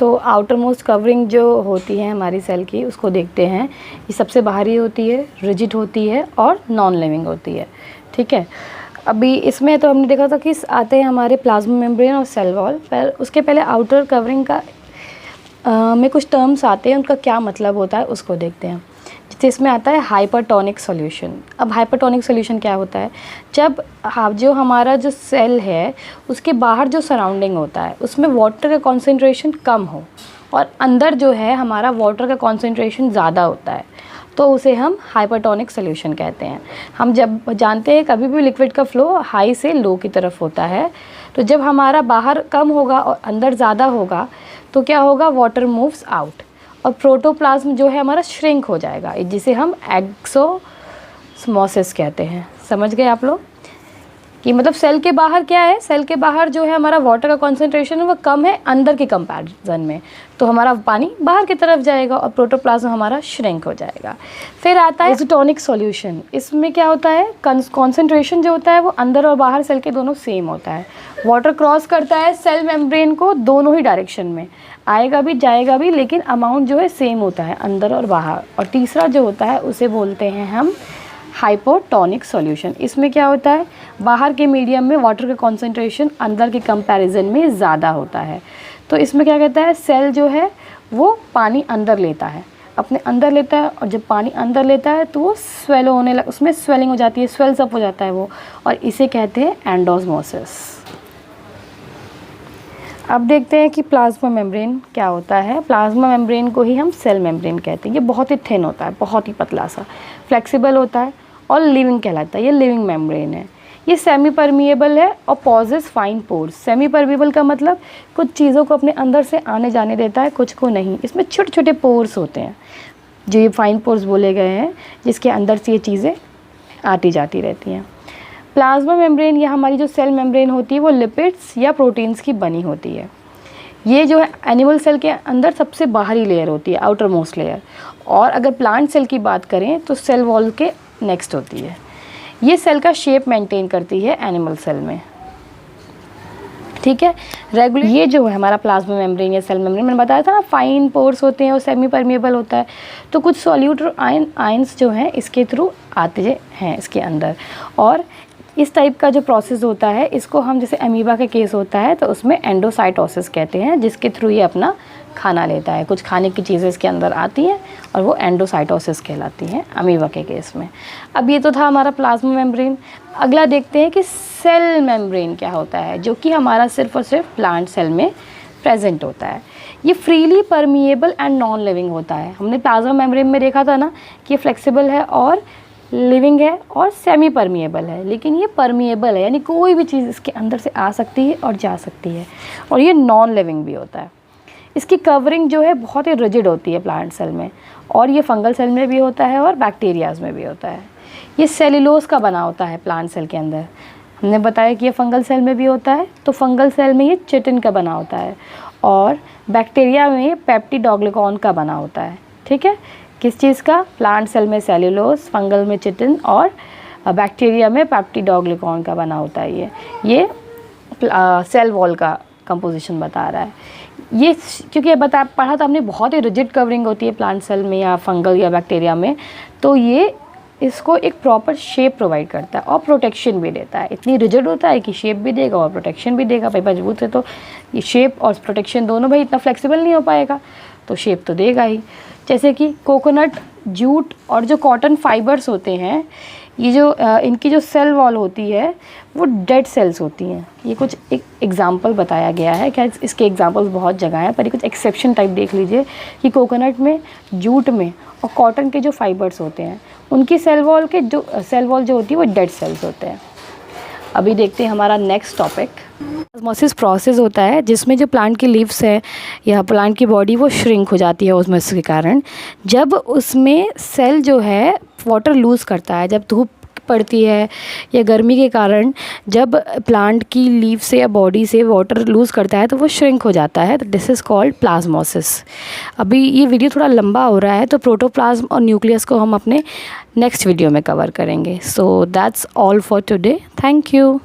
तो outer most covering जो होती है हमारी सेल की, उसको देखते हैं। ये सबसे बाहरी होती है, रिजिड होती है और नॉन लिविंग होती है। ठीक है, अभी इसमें तो हमने देखा था कि आते हैं हमारे प्लाज्मा मेम्ब्रेन और सेल वॉल, पर उसके पहले आउटर कवरिंग का में कुछ टर्म्स आते हैं, उनका क्या मतलब होता है उसको देखते हैं। जैसे इसमें आता है हाइपरटोनिक सॉल्यूशन। अब हाइपरटोनिक सॉल्यूशन क्या होता है, जब जो हमारा जो सेल है उसके बाहर जो सराउंडिंग होता है उसमें वाटर का कॉन्सेंट्रेशन कम हो और अंदर जो है हमारा वाटर का कॉन्सेंट्रेशन ज़्यादा होता है, तो उसे हम हाइपरटोनिक सॉल्यूशन कहते हैं। हम जब जानते हैं कभी भी लिक्विड का फ्लो हाई से लो की तरफ होता है, तो जब हमारा बाहर कम होगा और अंदर ज़्यादा होगा तो क्या होगा, वाटर मूव्स आउट और प्रोटोप्लाज्म जो है हमारा श्रिंक हो जाएगा, जिसे हम एक्सोस्मोसिस कहते हैं। समझ गए आप लोग कि मतलब सेल के बाहर क्या है, सेल के बाहर जो है हमारा वाटर का कॉन्सेंट्रेशन है वो कम है अंदर के कंपैरिजन में, तो हमारा पानी बाहर की तरफ जाएगा और प्रोटोप्लाज्म हमारा श्रिंक हो जाएगा। फिर आता है आइसोटोनिक सॉल्यूशन। इसमें क्या होता है, कॉन्सेंट्रेशन जो होता है वो अंदर और बाहर सेल के दोनों सेम होता है। वाटर क्रॉस करता है सेल मेम्ब्रेन को दोनों ही डायरेक्शन में, आएगा भी जाएगा भी, लेकिन अमाउंट जो है सेम होता है अंदर और बाहर। और तीसरा जो होता है उसे बोलते हैं हम हाइपोटोनिक सॉल्यूशन। इसमें क्या होता है, बाहर के मीडियम में वाटर का कॉन्सेंट्रेशन अंदर के कंपैरिजन में ज़्यादा होता है, तो इसमें क्या कहता है, सेल जो है वो पानी अंदर लेता है, अपने अंदर लेता है, और जब पानी अंदर लेता है तो वो स्वेलो होने लग, उसमें स्वेलिंग हो जाती है, स्वेल्स अप हो जाता है वो, और इसे कहते हैं एंडोस्मोसिस। अब देखते हैं कि प्लाज्मा मेम्ब्रेन क्या होता है। प्लाज्मा मेम्ब्रेन को ही हम सेल मेम्ब्रेन कहते हैं। ये बहुत ही थिन होता है, बहुत ही पतला सा, फ्लेक्सिबल होता है और लिविंग कहलाता है। ये लिविंग मेम्ब्रेन है। ये सेमी परमिएबल है और possess fine pores. Semi permeable का मतलब कुछ चीज़ों को अपने अंदर से आने जाने देता है, कुछ को नहीं। इसमें छोटे छोटे पोर्स होते हैं जो ये फाइन पोर्स बोले गए हैं, जिसके अंदर से ये चीज़ें आती जाती रहती हैं। प्लाज्मा मेम्ब्रेन या हमारी जो सेल मेम्ब्रेन होती है वो लिपिड्स या प्रोटीन्स की बनी होती है। ये जो है एनिमल सेल के अंदर सबसे बाहरी लेयर होती है, आउटर मोस्ट लेयर। और अगर प्लांट सेल की बात करें तो सेल वॉल के नेक्स्ट होती है। ये सेल का शेप मेंटेन करती है एनिमल सेल में। ठीक है, रेगुलर ये जो है हमारा प्लाज्मा मेम्ब्रेन या सेल मेम्ब्रेन, मैंने बताया था ना फाइन पोर्स होते हैं और सेमी परमिएबल होता है, तो कुछ सॉल्यूट आयंस जो हैं इसके थ्रू आते हैं इसके अंदर। और इस टाइप का जो प्रोसेस होता है इसको हम, जैसे अमीबा के केस होता है तो उसमें एंडोसाइटोसिस कहते हैं, जिसके थ्रू ये अपना खाना लेता है। कुछ खाने की चीज़ें इसके अंदर आती हैं और वो एंडोसाइटोसिस कहलाती हैं अमीबा के केस में। अब ये तो था हमारा प्लाज्मा मेम्ब्रेन। अगला देखते हैं कि सेल मेम्ब्रेन क्या होता है, जो कि हमारा सिर्फ और सिर्फ प्लांट सेल में प्रेजेंट होता है। ये freely permeable and non living होता है। हमने प्लाज्मा मेम्ब्रेन में देखा था ना कि ये फ्लेक्सिबल है और लिविंग है और सेमी परमिएबल है, लेकिन ये परमिएबल है, यानी कोई भी चीज़ इसके अंदर से आ सकती है और जा सकती है। और ये नॉन लिविंग भी होता है। इसकी कवरिंग जो है बहुत ही रिजिड होती है प्लांट सेल में, और ये फंगल सेल में भी होता है और बैक्टीरियाज में भी होता है। ये सेल्यूलोज का बना होता है प्लांट सेल के अंदर। हमने बताया कि ये फंगल सेल में भी होता है, तो फंगल सेल में ये चिटिन का बना होता है और बैक्टीरिया में पेप्टिडोग्लिकॉन का बना होता है। ठीक है, किस चीज़ का, प्लांट सेल में सेल्यूलोज, फंगल में चिटिन और बैक्टीरिया में पेप्टिडोग्लिकॉन का बना होता है। ये सेल वॉल का कंपोजिशन बता रहा है। ये क्योंकि ये पढ़ा था हमने, बहुत ही रिजिड कवरिंग होती है प्लांट सेल में या फंगल या बैक्टीरिया में, तो ये इसको एक प्रॉपर शेप प्रोवाइड करता है और प्रोटेक्शन भी देता है। इतनी रिजिड होता है कि शेप भी देगा और प्रोटेक्शन भी देगा। भाई मजबूत है तो ये शेप और प्रोटेक्शन दोनों, भाई इतना फ्लेक्सिबल नहीं हो पाएगा तो शेप तो देगा ही। जैसे कि कोकोनट, जूट और जो कॉटन फाइबर्स होते हैं, ये जो इनकी जो सेल वॉल होती है वो डेड सेल्स होती हैं। ये कुछ एक एग्जांपल बताया गया है, क्या इसके एग्जांपल्स बहुत जगह हैं, पर ये कुछ एक्सेप्शन टाइप देख लीजिए कि कोकोनट में, जूट में और कॉटन के जो फाइबर्स होते हैं उनकी सेल वॉल जो होती है वो डेड सेल्स होते हैं। अभी देखते हैं हमारा नेक्स्ट टॉपिक। ऑस्मोसिस प्रोसेस होता है जिसमें जो प्लांट की लीव्स है या प्लांट की बॉडी वो श्रिंक हो जाती है ऑस्मोसिस के कारण। जब उसमें सेल जो है वाटर लूज़ करता है, जब धूप पड़ती है या गर्मी के कारण जब प्लांट की लीव से या बॉडी से वाटर लूज़ करता है तो वो श्रिंक हो जाता है, तो दिस इज़ कॉल्ड प्लाज्मोसिस। अभी ये वीडियो थोड़ा लंबा हो रहा है तो प्रोटोप्लाज्म और न्यूक्लियस को हम अपने नेक्स्ट वीडियो में कवर करेंगे। So that's all for today, thank you.